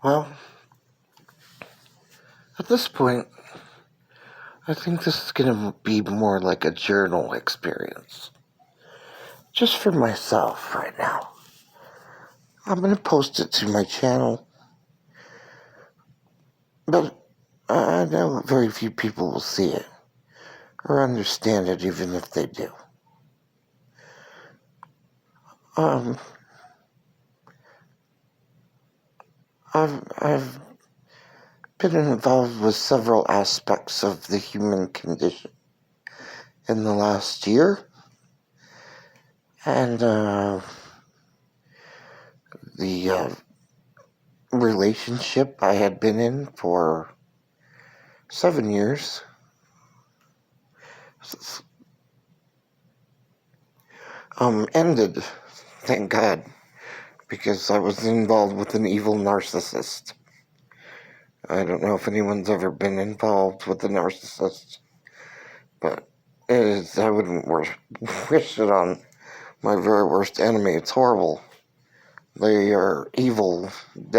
Well, at this point, I think this is going to be more like a journal experience. Just for myself right now. I'm going to post it to my channel. But I know very few people will see it or understand it, even if they do. I've been involved with several aspects of the human condition in the last year, and the relationship I had been in for 7 years ended, thank God, because I was involved with an evil narcissist. I don't know if anyone's ever been involved with a narcissist, but I wouldn't wish it on my very worst enemy. It's horrible. They are evil.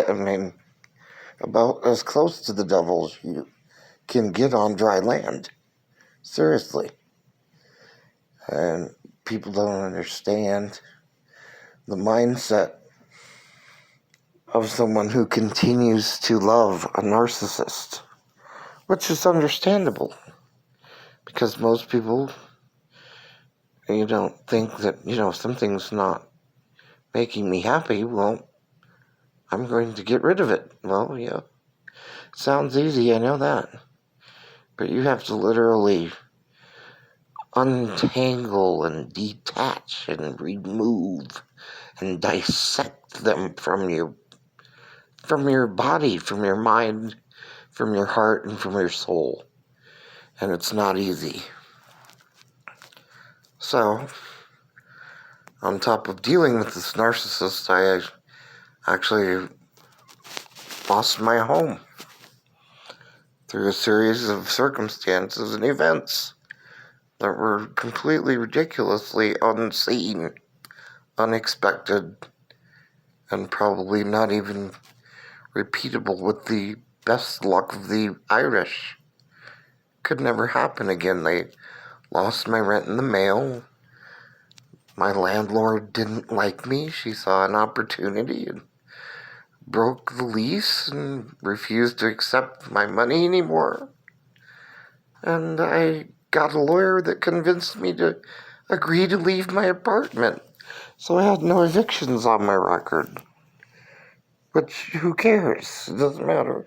I mean, about as close to the devil as you can get on dry land. Seriously. And people don't understand the mindset of someone who continues to love a narcissist, which is understandable, because most people, you don't think that, something's not making me happy. Well, I'm going to get rid of it. Well, yeah, sounds easy, I know that, but you have to literally untangle and detach and remove and dissect them from your body, from your mind, from your heart, and from your soul. And it's not easy. So, on top of dealing with this narcissist, I actually lost my home through a series of circumstances and events that were completely ridiculously unseen, unexpected, and probably not even repeatable with the best luck of the Irish. Could never happen again. They lost my rent in the mail. My landlord didn't like me. She saw an opportunity and broke the lease and refused to accept my money anymore. And I got a lawyer that convinced me to agree to leave my apartment. So I had no evictions on my record. Which, who cares? It doesn't matter.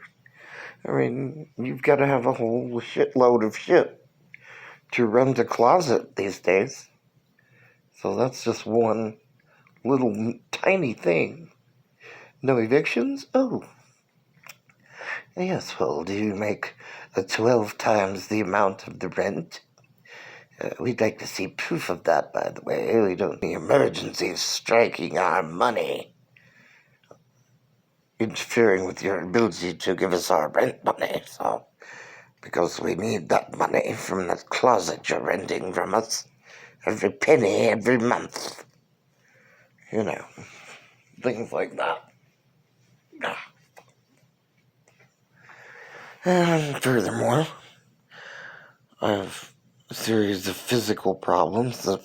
I mean, you've got to have a whole shitload of shit to rent a closet these days. So that's just one little tiny thing. No evictions? Oh. Yes, well, do you make 12 times the amount of the rent? We'd like to see proof of that, by the way. We don't need emergencies striking our money, interfering with your ability to give us our rent money, so, because we need that money from that closet you're renting from us. Every penny, every month. Things like that. And furthermore, I have a series of physical problems that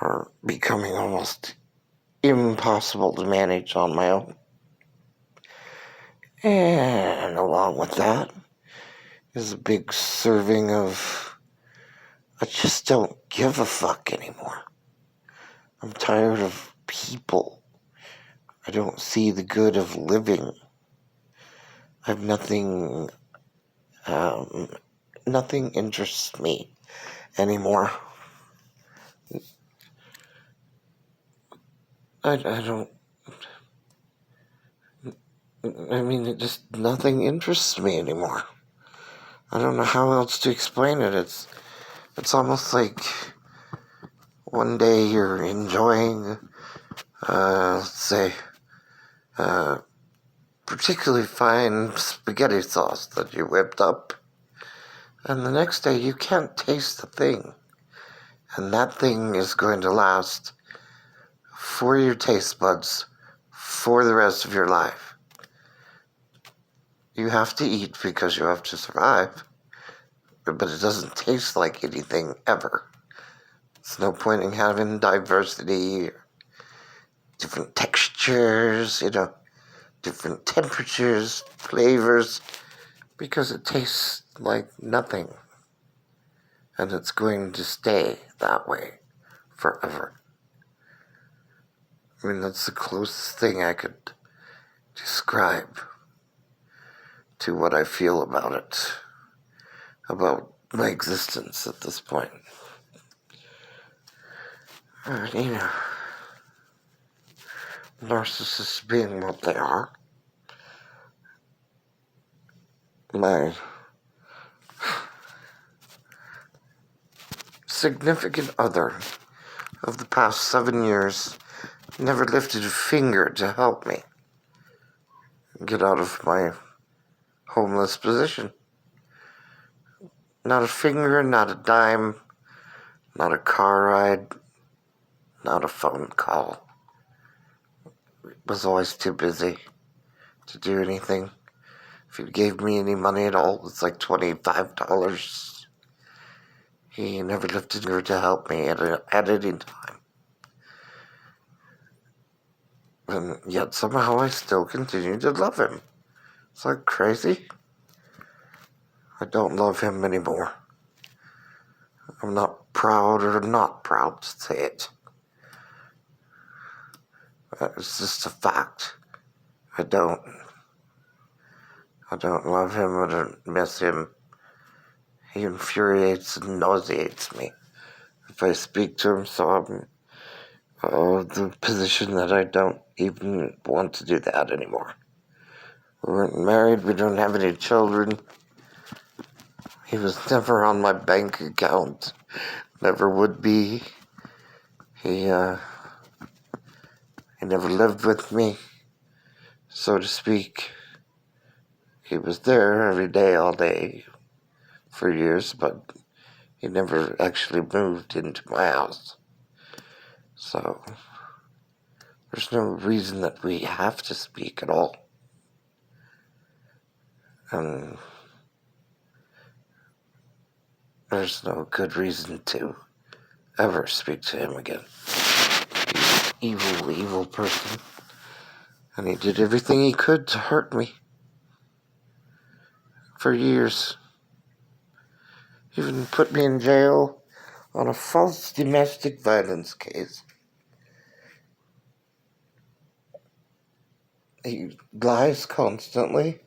are becoming almost impossible to manage on my own. And along with that is a big serving of I just don't give a fuck anymore. I'm tired of people. I don't see the good of living. I have nothing interests me anymore. Nothing interests me anymore. I don't know how else to explain it. It's almost like one day you're enjoying, let's say, particularly fine spaghetti sauce that you whipped up, and the next day you can't taste the thing. And that thing is going to last for your taste buds for the rest of your life. You have to eat because you have to survive, but it doesn't taste like anything ever. There's no point in having diversity, different textures, different temperatures, flavors, because it tastes like nothing. And it's going to stay that way forever. I mean, that's the closest thing I could describe to what I feel about it, about my existence at this point. Narcissists being what they are, my significant other of the past 7 years never lifted a finger to help me get out of my homeless position. Not a finger, not a dime, not a car ride, not a phone call. Was always too busy to do anything. If he gave me any money at all, it was like $25. He never lifted a finger to help me at any time. And yet somehow I still continue to love him. It's like crazy. I don't love him anymore. I'm not proud or not proud to say it. It's just a fact. I don't love him. I don't miss him. He infuriates and nauseates me if I speak to him, so I'm the position that I don't even want to do that anymore. We weren't married. We don't have any children. He was never on my bank account. Never would be. He never lived with me, so to speak. He was there every day, all day, for years, but he never actually moved into my house. So, there's no reason that we have to speak at all. And there's no good reason to ever speak to him again. He's an evil, evil person. And he did everything he could to hurt me. For years. Even put me in jail on a false domestic violence case. He lies constantly.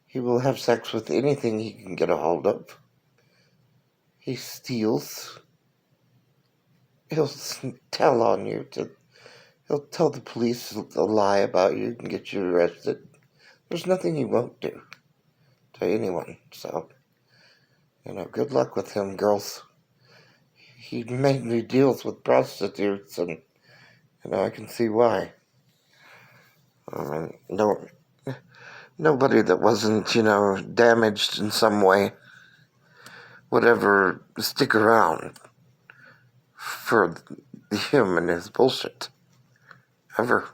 He will have sex with anything he can get a hold of. He steals. He'll tell on you. He'll tell the police a lie about you and get you arrested. There's nothing he won't do to anyone. So, good luck with him, girls. He made me deals with prostitutes, and I can see why. I mean, nobody that wasn't, damaged in some way would ever stick around for him and his bullshit. Ever.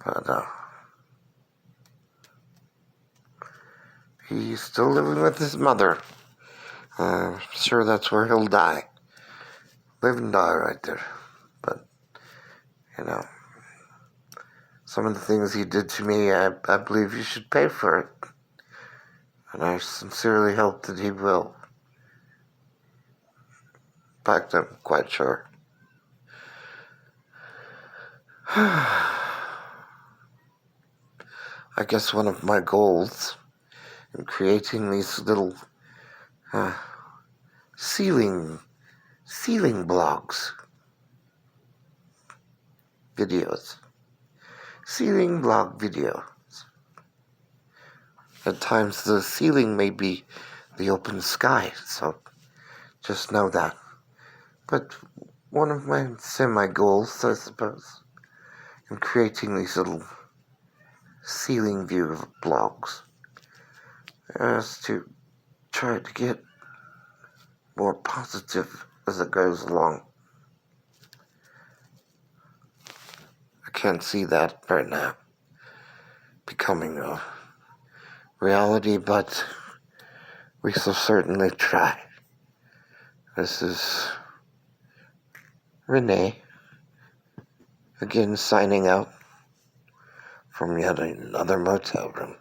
But, he's still living with his mother. I'm sure that's where he'll die. Live and die right there. But, some of the things he did to me, I believe you should pay for it. And I sincerely hope that he will. In fact, I'm quite sure. I guess one of my goals in creating these little ceiling blogs, videos, ceiling blog videos. At times the ceiling may be the open sky, so just know that. But one of my semi-goals, I suppose, in creating these little ceiling view blogs is to try to get more positive as it goes along. I can't see that right now becoming a reality, but we shall certainly try. This is Renee, again signing out from yet another motel room.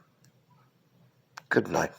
Good night.